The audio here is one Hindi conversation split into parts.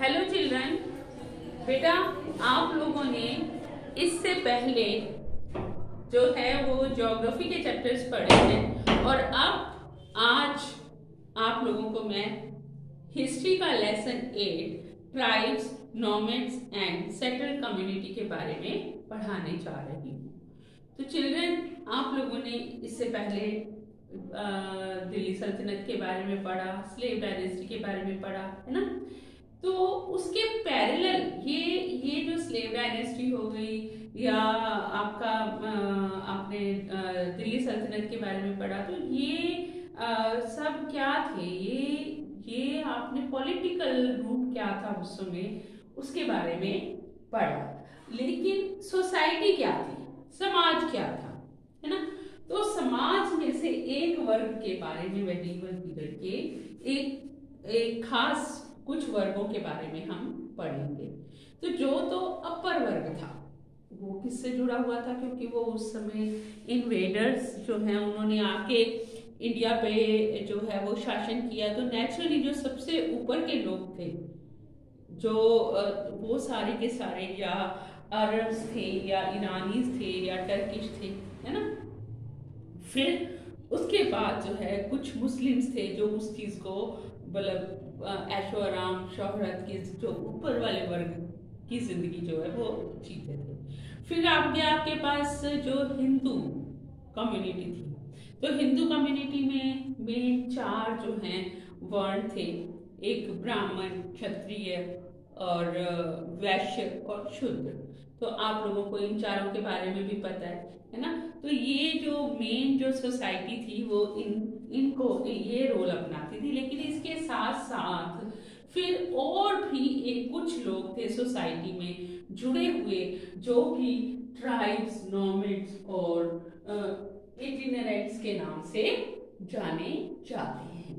हेलो चिल्ड्रन, बेटा आप लोगों ने इससे पहले जो है वो ज्योग्राफी के चैप्टर्स पढ़े हैं और अब आज आप लोगों को मैं हिस्ट्री का lesson 8 tribes, nomads and settled community के बारे में पढ़ाने जा रही हूँ। तो चिल्ड्रन, आप लोगों ने इससे पहले दिल्ली सल्तनत के बारे में पढ़ा, स्लेव डायनेस्टी के बारे में पढ़ा, है ना। तो उसके पैरेलल ये जो स्लेव डायनेस्टी हो गई या आपका आपने दिल्ली सल्तनत के बारे में पढ़ा, तो ये सब क्या थे, ये आपने पॉलिटिकल रूप क्या था उस समय, उसके बारे में पढ़ा। लेकिन सोसाइटी क्या थी, समाज क्या था, है ना। तो समाज में से एक वर्ग के बारे में मेडिवल पीरियड के एक खास कुछ वर्गों के बारे में हम पढ़ेंगे। तो जो अपर वर्ग था वो किससे जुड़ा हुआ था, क्योंकि वो उस समय इन्वेडर्स जो हैं उन्होंने आके इंडिया पे जो है वो शासन किया। तो नेचुरली जो सबसे ऊपर के लोग थे जो वो सारे के सारे या अरब्स थे या ईरानीज थे या टर्किश थे, है ना। फिर उसके बाद जो है कुछ मुस्लिम्स थे जो उस चीज को मतलब ऐशो आराम शोहरत की जो ऊपर वाले वर्ग की जिंदगी जो है वो जीते थे। फिर आपके पास जो हिंदू कम्युनिटी थी, तो हिंदू कम्युनिटी में मेन 4 जो हैं वर्ण थे, एक ब्राह्मण, क्षत्रिय और वैश्य और शूद्र। तो आप लोगों को इन चारों के बारे में भी पता है ना। तो ये जो मेन जो सोसाइटी थी वो इनको ये रोल अपनाती थी। लेकिन इसके साथ साथ फिर और भी कुछ लोग थे सोसाइटी में जुड़े हुए जो कि ट्राइब्स, नॉमैड्स और इटिनरेंट्स के नाम से जाने जाते हैं।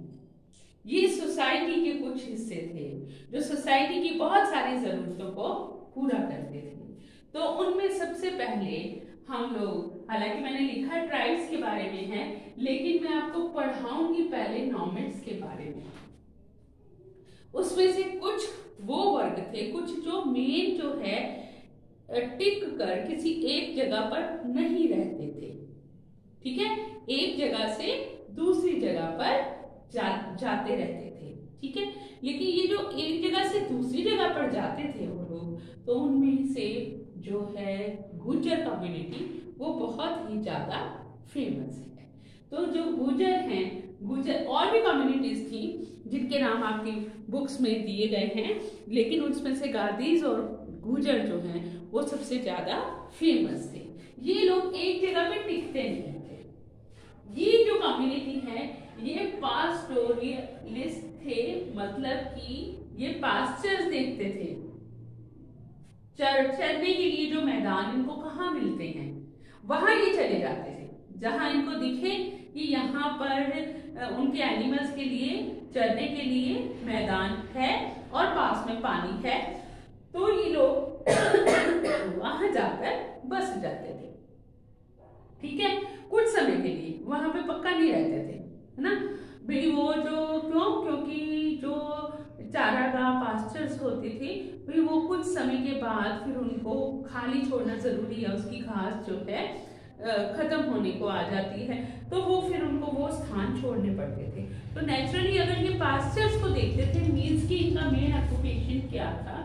ये सोसाइटी के कुछ हिस्से थे जो सोसाइटी की बहुत सारी जरूरतों को पूरा करते थे। तो उनमें सबसे पहले हम लोग, हालांकि मैंने लिखा ट्राइब्स के बारे में है, लेकिन मैं आपको पढ़ाऊंगी पहले नॉमैड्स के बारे में। उसमें से कुछ वो वर्ग थे, कुछ जो मेन जो है टिक कर किसी एक जगह पर नहीं रहते थे, ठीक है, एक जगह से दूसरी जगह पर जाते रहते थे, ठीक है। लेकिन ये जो एक जगह से दूसरी जगह पर जाते थे वो लोग, तो उनमें से जो है गुर्जर कम्युनिटी वो बहुत ही ज्यादा फेमस है। तो जो गुर्जर हैं, गुर्जर और भी कम्युनिटीज थी जिनके नाम आपकी बुक्स में दिए गए हैं, लेकिन उसमें से गादीज और गुर्जर जो हैं वो सबसे ज्यादा फेमस थे। ये लोग एक जगह पे टिकते नहीं थे। ये जो कम्युनिटी है ये पास्टोरलिस्ट थे, मतलब कि ये पास्चर्स देखते थे। चरने के लिए जो मैदान इनको कहाँ मिलते हैं वहां ये चले जाते थे, जहां इनको दिखे कि यहाँ पर उनके एनिमल्स के लिए चरने के लिए मैदान है और पास में पानी है, तो ये लोग वहां जाकर बस जाते थे, ठीक है, कुछ समय के लिए। वहां पे पक्का नहीं रहते थे, है ना भाई। वो जो क्योंकि जो चारागाह पास्चर्स होती थी भाई, वो कुछ समय के बाद फिर उनको खाली छोड़ना जरूरी है, उसकी घास जो है खत्म होने को आ जाती है, तो वो फिर उनको वो स्थान छोड़ने पड़ते थे। तो नेचुरली अगर ये पास्चर्स को देखते थे, मीन्स की इनका मेन ऑक्यूपेशन क्या था,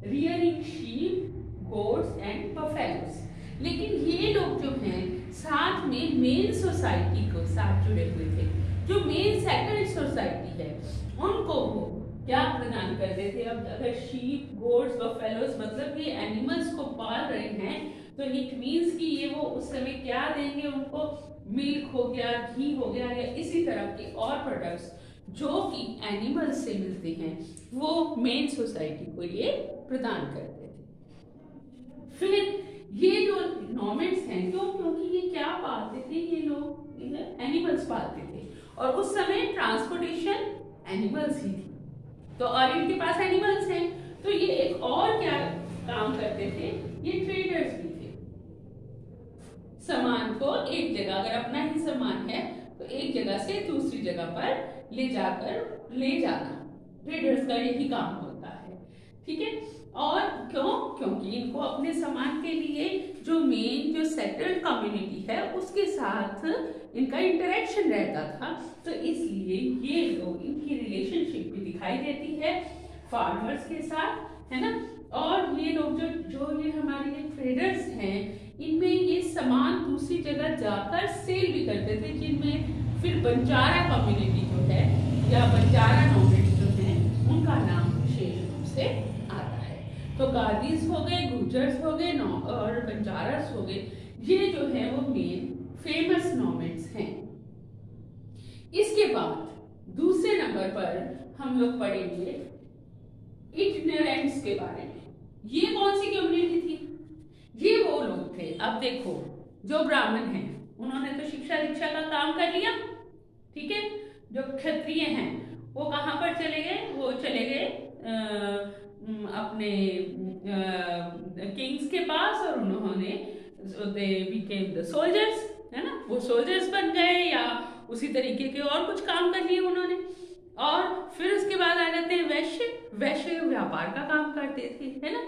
rearing sheep, goats and buffaloes. लेकिन ये लोग जो हैं साथ में मेन सोसाइटी को साथ जुड़े हुए थे। जो मेन सेटल्ड सोसाइटी है उनको वो क्या प्रदान करते थे। अब अगर शीप, गोट्स, बफेलोस मतलब ये एनिमल्स को पाल रहे हैं, तो इट मीन्स कि ये वो उस समय क्या देंगे उनको, मिल्क हो गया, घी हो गया या इसी तरह के और प्रोडक्ट्स जो कि एनिमल्स से मिलते हैं वो मेन सोसाइटी को ये प्रदान करते थे। फिर ये जो नॉमैड्स हैं क्योंकि ये क्या पालते थे, ये लोग एनिमल्स पालते थे और उस समय ट्रांसपोर्टेशन एनिमल्स ही थी, तो और इनके पास एनिमल्स हैं, तो ये एक और क्या काम करते थे, ये ट्रेडर्स भी थे। सामान को एक जगह, अगर अपना ही सामान है तो एक जगह से दूसरी जगह पर ले जाना ट्रेडर्स का यही काम होता है। ठीक है। और क्यों? क्योंकि इनको अपने समाज के लिए जो मेन जो सेटल्ड कम्युनिटी है उसके साथ इनका इंटरेक्शन रहता था, तो इसलिए ये लोग इनकी रिलेशनशिप भी दिखाई देती है फार्मर्स के साथ, है ना। और ये लोग जो ये हमारे ये ट्रेडर्स हैं, इनमें ये सामान दूसरी जगह जाकर सेल भी करते थे, जिनमें फिर बंजारा कम्युनिटी जो है या बंजारा नॉमेड्स जो है उनका नाम विशेष रूप से आता है। तो कादीस हो गए, गुर्जर्स हो गए और बंजारास हो गए, ये जो है वो मेन फेमस नॉमेड्स हैं। इसके बाद दूसरे नंबर पर हम लोग पढ़ेंगे इटिनेरेंट्स के बारे में। ये कौन सी कम्युनिटी थी? ये वो लोग थे, अब देखो, जो ब्राह्मण हैं उन्होंने तो शिक्षा दीक्षा का काम कर लिया, ठीक है। जो क्षत्रिय हैं वो कहाँ पर चले गए? वो चले गए अपने किंग्स के पास, और उन्होंने दे बिकेम द सोल्जर्स, है ना। वो सोल्जर्स बन गए या उसी तरीके के और कुछ काम कर लिए उन्होंने। और फिर उसके बाद आ जाते हैं वैश्य। वैश्य व्यापार का काम करते थे, है ना।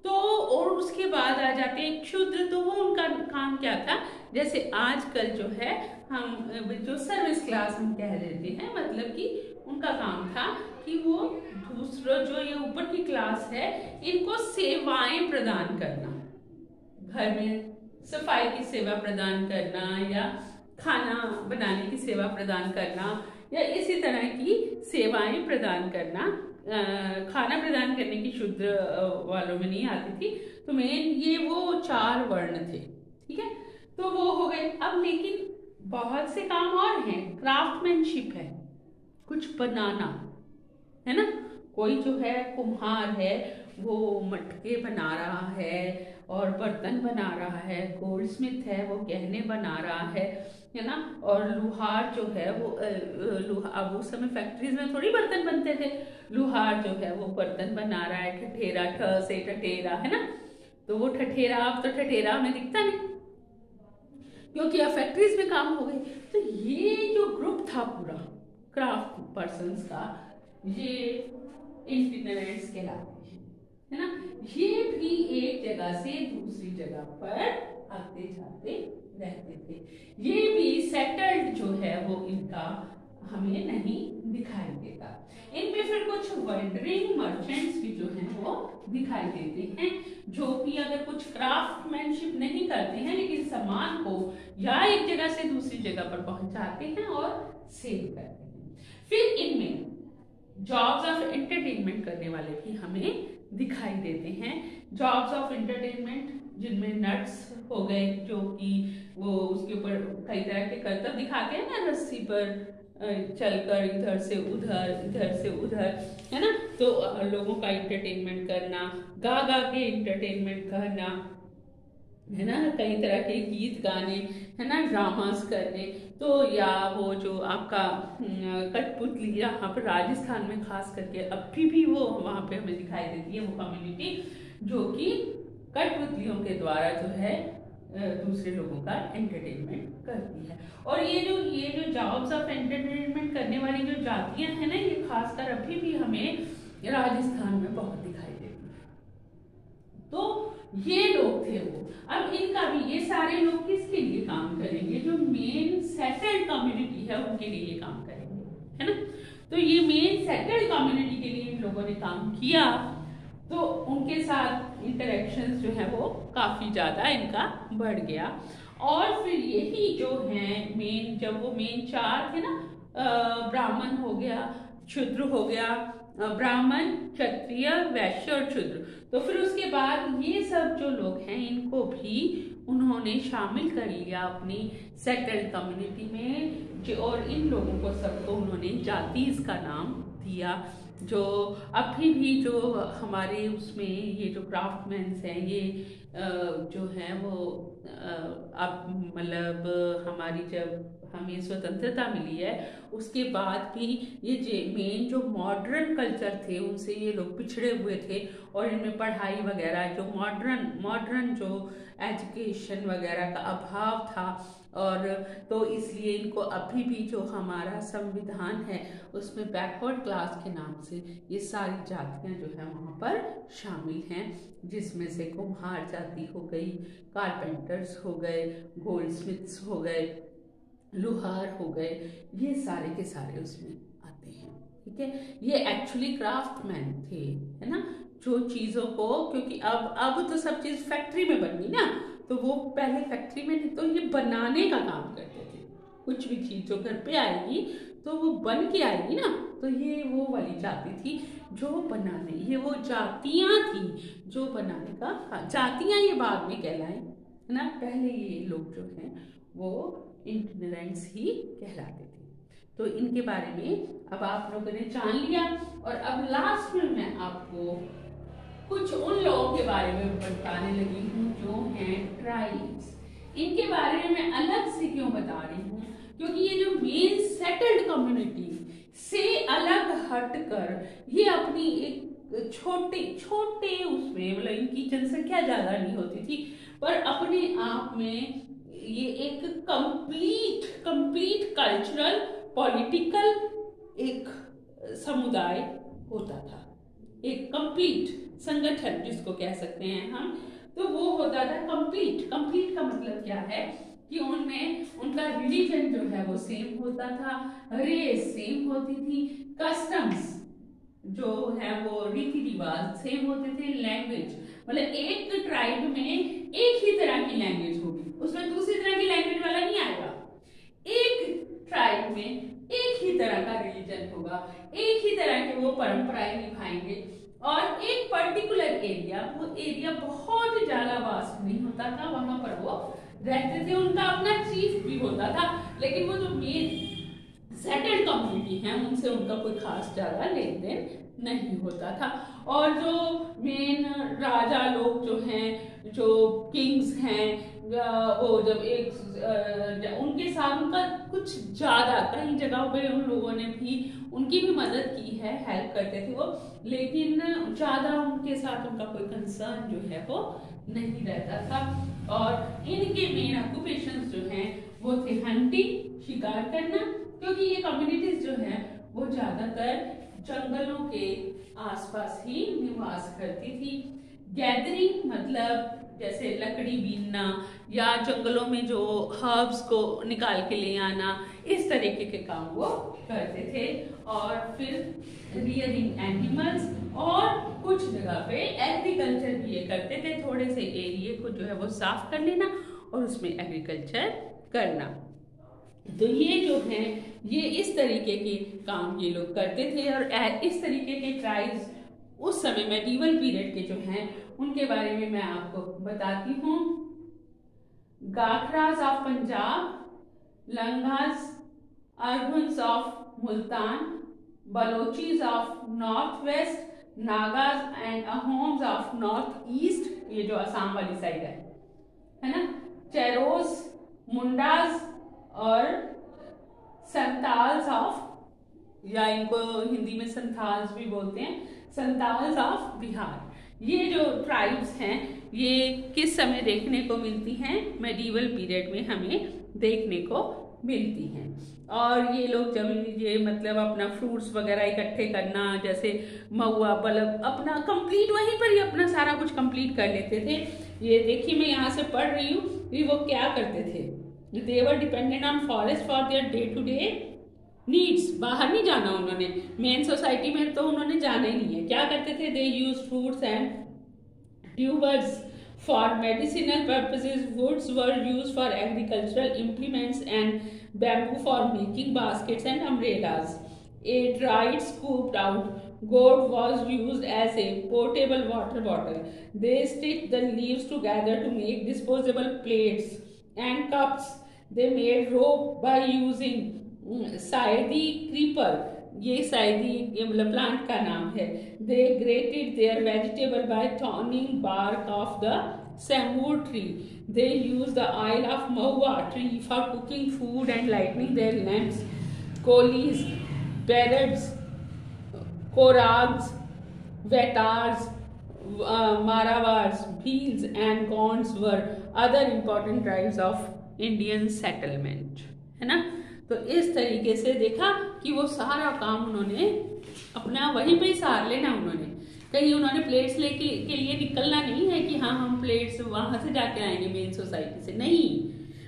तो और उसके बाद आ जाते हैं क्षुद्र। तो वो उनका काम क्या था? जैसे आजकल जो है हम जो सर्विस क्लास हम कह देते हैं, मतलब कि उनका काम था कि वो दूसरा जो ये ऊपर की क्लास है इनको सेवाएं प्रदान करना, घर में सफाई की सेवा प्रदान करना या खाना बनाने की सेवा प्रदान करना या इसी तरह की सेवाएं प्रदान करना। खाना प्रदान करने की शूद्र वालों में नहीं आती थी। तो मेन ये वो 4 वर्ण थे, ठीक है। तो वो हो गए। अब लेकिन बहुत से काम और हैं। क्राफ्टमैनशिप है, कुछ बनाना, है ना। कोई जो है कुम्हार है, वो मटके बना रहा है और बर्तन बना रहा है। गोल्डस्मिथ है, वो गहने बना रहा है ना। और लुहार जो है वो अब उस समय फैक्ट्रीज में थोड़ी बर्तन बनते थे। लुहार जो है वो बर्तन बना रहा है, ठठेरा, ठ से ठठेरा, है ना। तो वो ठठेरा, अब तो ठठेरा हमें दिखता नहीं क्योंकि अब फैक्ट्रीज में काम हो गए। तो ये जो ग्रुप था पूरा क्राफ्ट पर्सन्स का, ये इटिनेरेंट्स कहलाते हैं, है ना। ये भी एक जगह से दूसरी जगह पर आते जाते रहते थे। ये भी सेटल्ड जो है वो इनका हमें नहीं दिखाई देता। इनमें फिर कुछ वंडरिंग मर्चेंट्स भी जो हैं वो दिखाई देते हैं, जो कि अगर कुछ क्राफ्टमैनशिप नहीं करते हैं लेकिन सामान को या एक जगह से दूसरी जगह पर पहुंचाते हैं और सेल करते हैं। फिर इनमें जॉब्स ऑफ एंटरटेनमेंट करने वाले भी हमें दिखाई देते हैं। जॉब्स ऑफ एंटरटेनमेंट जिनमें नट्स हो गए, जो कि वो उसके ऊपर कई तरह के करतब दिखाते हैं ना, रस्सी पर चलकर इधर से उधर, है ना। तो लोगों का एंटरटेनमेंट करना, गा गा के एंटरटेनमेंट करना, है ना। कई तरह के गीत गाने, है ना, ड्रामास करने। तो या वो जो आपका कठपुतली, यहाँ पर राजस्थान में खास करके अभी भी वो वहाँ पे हमें दिखाई देती है वो कम्युनिटी, जो कि कठपुतलियों के द्वारा जो है दूसरे लोगों का एंटरटेनमेंट करती है। और ये जो जॉब्स ऑफ एंटरटेनमेंट करने वाली जो जातियां हैं ना, ये खासकर अभी भी हमें राजस्थान में बहुत दिखाई देती है। तो ये लोग थे वो। अब इनका भी, ये सारे लोग किसके लिए काम करेंगे? जो मेन सेटल्ड कम्युनिटी है उनके लिए ये काम करेंगे, है ना। तो ये मेन सेटल्ड कम्युनिटी के लिए इन लोगों ने काम किया, तो उनके साथ इंटरेक्शंस जो है वो काफी ज्यादा इनका बढ़ गया। और फिर यही जो है मेन, जब वो मेन 4 थे ना, ब्राह्मण हो गया, क्षुद्र हो गया, ब्राह्मण, क्षत्रिय, वैश्य और शूद्र। तो फिर उसके बाद ये सब जो लोग हैं इनको भी उन्होंने शामिल कर लिया अपनी सेटल्ड कम्युनिटी में, और इन लोगों को सबको उन्होंने जातीज का नाम दिया। जो अभी भी जो हमारे उसमें ये जो क्राफ्टमैन्स हैं, ये जो हैं वो अब मतलब हमारी जब हमें स्वतंत्रता मिली है उसके बाद भी ये मेन जो मॉडर्न कल्चर थे उनसे ये लोग पिछड़े हुए थे, और इनमें पढ़ाई वगैरह जो मॉडर्न जो एजुकेशन वगैरह का अभाव था, और तो इसलिए इनको अभी भी जो हमारा संविधान है उसमें बैकवर्ड क्लास के नाम से ये सारी जातियां जो है वहाँ पर शामिल हैं, जिसमें से कुम्हार जाति हो गई, कारपेंटर्स हो गए, गोल्डस्मिथ्स हो गए, लुहार हो गए, ये सारे के सारे उसमें आते हैं। ठीक है, ये एक्चुअली क्राफ्टमैन थे, है ना, जो चीजों को, क्योंकि अब तो सब चीज फैक्ट्री में बन गई ना, तो वो पहले फैक्ट्री में नहीं तो ये बनाने का काम करते थे। कुछ भी चीज जो घर पे आएगी तो वो बन के आएगी ना, तो ये वो वाली जाति थी जो बनाने, ये वो जातियां थी जो बनाने का, जातियां ये बाद में कहलाए, है ना, पहले ये लोग जो हैं वो इटिनेरेंट्स ही कहलाते थे। तो इनके बारे में अब आप लोगों ने जान लिया, और अब लास्ट में मैं आपको कुछ उन लोगों के बारे में बताने लगी हूँ जो हैं ट्राइब्स। इनके बारे में मैं अलग से क्यों बता रही हूँ, क्योंकि ये जो मेन सेटल्ड कम्युनिटी से अलग हटकर ये अपनी एक छोटे उसमें, मतलब इनकी जनसंख्या ज्यादा नहीं होती थी, पर अपने आप में ये एक कंप्लीट कल्चरल पॉलिटिकल एक समुदाय होता था, एक कंप्लीट संगठन जिसको कह सकते हैं हम, तो वो होता था कंप्लीट का मतलब क्या है कि उनमें उनका रिलीजन जो है वो सेम होता था, रेस सेम होती थी, कस्टम्स जो है वो रीति रिवाज सेम होते थे, लैंग्वेज मतलब एक ट्राइब में एक ही तरह की लैंग्वेज होगी, उसमें दूसरी तरह की लैंग्वेज वाला नहीं आएगा। एक ट्राइब में एक ही तरह का रिलीजन होगा, एक ही तरह के वो परंपराएं निभाएंगे, और एक पर्टिकुलर एरिया, वो एरिया बहुत ज्यादा वास्ट नहीं होता था, वहां पर वो रहते थे, उनका अपना चीफ भी होता था, लेकिन वो जो मेन सेटल्ड कम्युनिटी है उनसे उनका कोई खास ज्यादा लेन देन नहीं होता था। और जो मेन राजा लोग जो हैं, जो किंग्स हैं, वो जब एक उनके साथ उनका कुछ ज्यादा, कई जगहों पे उन लोगों ने भी उनकी भी मदद की है, हेल्प करते थे वो, लेकिन ज्यादा उनके साथ उनका कोई कंसर्न जो है वो नहीं रहता था। और इनके मेन ऑक्यूपेशंस जो हैं वो थे हंटिंग, शिकार करना, क्योंकि ये कम्युनिटीज जो हैं वो ज्यादातर जंगलों के आसपास ही निवास करती थी। गैदरिंग मतलब जैसे लकड़ी बीनना या जंगलों में जो हर्ब्स को निकाल के ले आना, इस तरीके के काम वो करते थे। और फिर रियरिंग एनिमल्स, और कुछ जगह पे एग्रीकल्चर भी ये करते थे, थोड़े से एरिया को जो है वो साफ कर लेना और उसमें एग्रीकल्चर करना। तो ये जो है ये इस तरीके के काम ये लोग करते थे। और इस तरीके के ट्राइब्स उस समय मेडिवल पीरियड के जो हैं उनके बारे में मैं आपको बताती हूँ। Gakkhars of Punjab, Langahs, Arghuns of Multan, Balochis of north west, Nagas and Ahoms of north east, ये जो असम वाली साइड है ना, चेरोस, मुंडाज और संताल्स ऑफ, या इनको हिंदी में संथाल्स भी बोलते हैं, संताल्स ऑफ बिहार। ये जो ट्राइब्स हैं ये किस समय देखने को मिलती हैं? मेडिवल पीरियड में हमें देखने को मिलती हैं। और ये लोग जब ये मतलब अपना फ्रूट्स वगैरह इकट्ठे करना, जैसे महुआ, बल्ब, अपना कंप्लीट वहीं पर ही अपना सारा कुछ कंप्लीट कर लेते थे। ये देखिए मैं यहाँ से पढ़ रही हूँ कि वो क्या करते थे। They were dependent on forest for their day-to-day needs। बाहर नहीं जाना उन्होंने, मेन सोसाइटी में तो उन्होंने जाना ही नहीं है। क्या करते थे? They used fruits and tubers for medicinal purposes. Woods were used for agricultural implements and bamboo for making baskets and umbrellas. A dried scooped out gourd was used as a portable water bottle. They stitched the leaves together to make disposable plates and cups. They made rope by using Saidi creeper. ये शायद ये मतलब प्लांट का नाम है। They grated their vegetable by turning bark of the samoor tree. They use the oil of mahua tree for cooking food and lighting their lamps. Coolies, parrots, korags, vetars, maravars, bheels and gonds were other important tribes of Indian settlement. है ना? तो इस तरीके से देखा कि वो सारा काम उन्होंने अपना वहीं पे ही सार लेना, उन्होंने कहीं उन्होंने प्लेट्स लेके के लिए निकलना नहीं है कि हाँ हम प्लेट्स वहां से जाके आएंगे मेन सोसाइटी से, नहीं,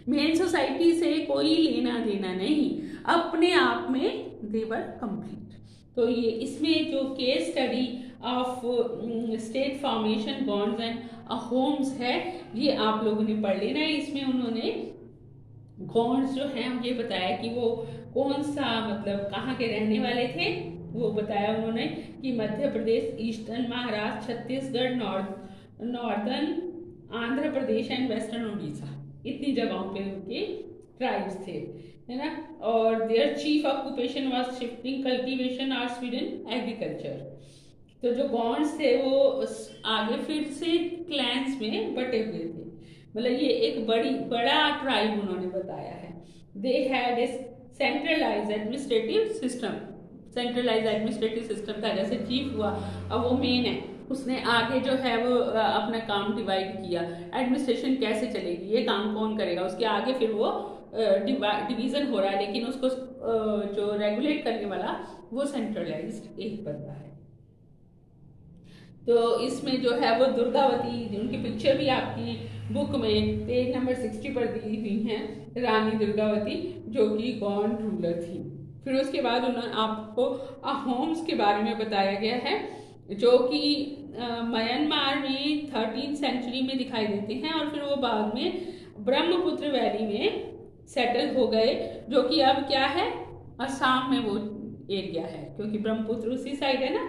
मेन सोसाइटी से कोई लेना देना नहीं, अपने आप में देवर कंप्लीट। तो ये इसमें जो case study of state formation bonds and homes है ये आप लोगों ने पढ़ लेना है। इसमें उन्होंने गॉन्ड्स जो हैं ये बताया कि वो कौन सा मतलब कहाँ के रहने वाले थे, वो बताया उन्होंने कि Madhya Pradesh, eastern Maharashtra, Chhattisgarh, northern Andhra Pradesh and western Orissa, इतनी जगहों पे उनके ट्राइब्स थे, है ना। और their chief occupation was shifting, cultivation और स्वीडन एग्रीकल्चर। तो जो गॉन्ड्स थे वो आगे फिर से क्लैंस में बटे हुए थे, मतलब ये एक बड़ा ट्राइब उन्होंने बताया है। They had a centralised administrative system, centralise administrative system था, जैसे चीफ हुआ अब वो मेन है, उसने आगे जो है वो अपना काम डिवाइड किया, एडमिनिस्ट्रेशन कैसे चलेगी, ये काम कौन करेगा, उसके आगे फिर वो डिवीजन हो रहा है, लेकिन उसको जो रेगुलेट करने वाला वो सेंट्रलाइज्ड एक बंदा है। तो इसमें जो है वो दुर्गावती, उनकी पिक्चर भी आपकी बुक में पेज नंबर 60 पर दी हुई है, रानी दुर्गावती जो कि गॉन्ड रूलर थी। फिर उसके बाद उन्होंने आपको अहोम्स के बारे में बताया गया है जो कि म्यांमार में 13th सेंचुरी में दिखाई देते हैं और फिर वो बाद में ब्रह्मपुत्र वैली में सेटल हो गए, जो कि अब क्या है असम में वो एरिया है, क्योंकि ब्रह्मपुत्र उसी साइड है ना।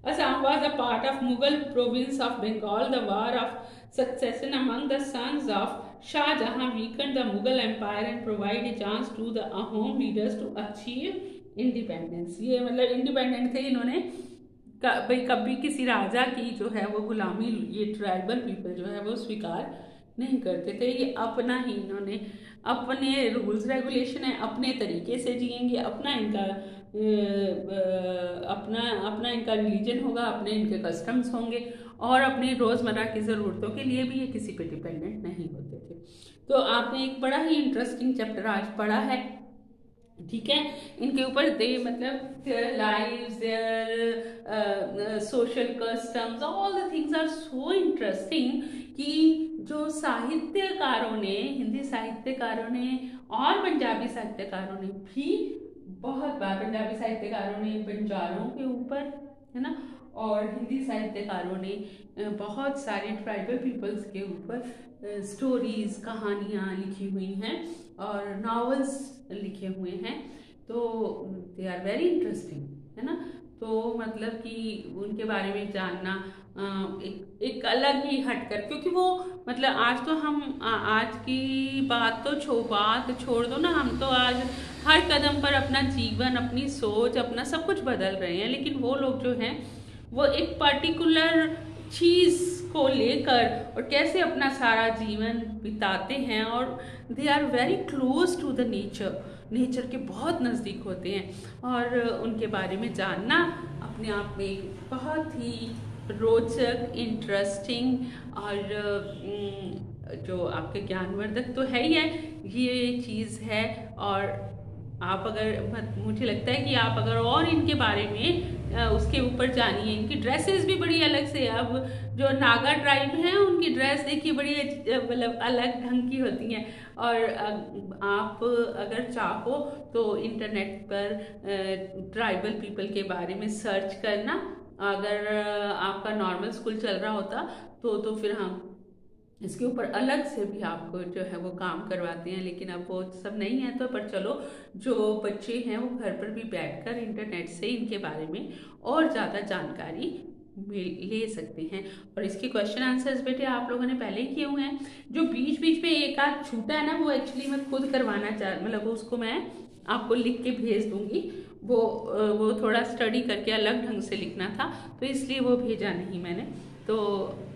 Assam was a part of Mughal province of Bengal. The war of succession among the sons of Shah Jahan weakened the Mughal empire and provided a chance to the Ahom leaders to achieve independence. ये मतलब इंडिपेंडेंट थे इन्होंने, भाई कभी किसी राजा की जो है वो गुलामी ये ट्राइबल पीपल जो है वो स्वीकार नहीं करते थे। ये अपना ही इन्होंने अपने रूल्स रेगुलेशन है, अपने तरीके से जिएंगे, अपना इनका रिलीजन होगा, अपने इनके कस्टम्स होंगे और अपनी रोजमर्रा की जरूरतों के लिए भी ये किसी पे डिपेंडेंट नहीं होते थे। तो आपने एक बड़ा ही इंटरेस्टिंग चैप्टर आज पढ़ा है, ठीक है। इनके ऊपर दे मतलब their lives, their social customs, all the things are so interesting कि जो साहित्यकारों ने, हिंदी साहित्यकारों ने और पंजाबी साहित्यकारों ने भी बहुत बार, पंजाबी साहित्यकारों ने बंजारों के ऊपर, है ना, और हिंदी साहित्यकारों ने बहुत सारे ट्राइबल पीपल्स के ऊपर स्टोरीज, कहानियाँ लिखी हुई हैं और नॉवेल्स लिखे हुए हैं। तो दे आर वेरी इंटरेस्टिंग, है ना। तो मतलब कि उनके बारे में जानना एक अलग ही हटकर, क्योंकि वो मतलब आज तो हम आज की बात छोड़ दो ना, हम तो आज हर कदम पर अपना जीवन, अपनी सोच, अपना सब कुछ बदल रहे हैं, लेकिन वो लोग जो हैं वो एक पर्टिकुलर चीज़ को लेकर और कैसे अपना सारा जीवन बिताते हैं और they are very close to the nature के बहुत नज़दीक होते हैं। और उनके बारे में जानना अपने आप में बहुत ही रोचक, इंटरेस्टिंग और जो आपके ज्ञानवर्धक तो है ही है, ये चीज़ है। और आप अगर, मुझे लगता है कि आप अगर और इनके बारे में उसके ऊपर जानिए, इनकी ड्रेसेस भी बड़ी अलग से, अब जो नागा ट्राइब हैं उनकी ड्रेस देखिए बड़ी मतलब अलग ढंग की होती हैं। और आप अगर चाहो तो इंटरनेट पर ट्राइबल पीपल के बारे में सर्च करना, अगर आपका नॉर्मल स्कूल चल रहा होता तो फिर हम इसके ऊपर अलग से भी आपको जो है वो काम करवाते हैं, लेकिन अब वो सब नहीं है। तो पर चलो, जो बच्चे हैं वो घर पर भी बैठकर इंटरनेट से इनके बारे में और ज़्यादा जानकारी ले सकते हैं। और इसके क्वेश्चन आंसर्स बेटे आप लोगों ने पहले ही किए हुए हैं। जो बीच बीच में एक आध छूटा है ना, वो एक्चुअली मैं खुद करवाना मतलब उसको मैं आपको लिख के भेज दूंगी, वो थोड़ा स्टडी करके अलग ढंग से लिखना था, तो इसलिए वो भेजा नहीं मैंने। तो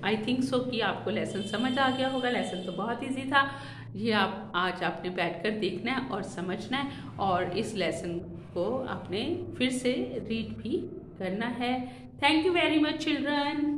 आई थिंक सो कि आपको लेसन समझ आ गया होगा। लेसन तो बहुत इजी था, ये आप आज आपने बैठकर देखना है और समझना है, और इस लेसन को आपने फिर से रीड भी करना है। Thank you very much children.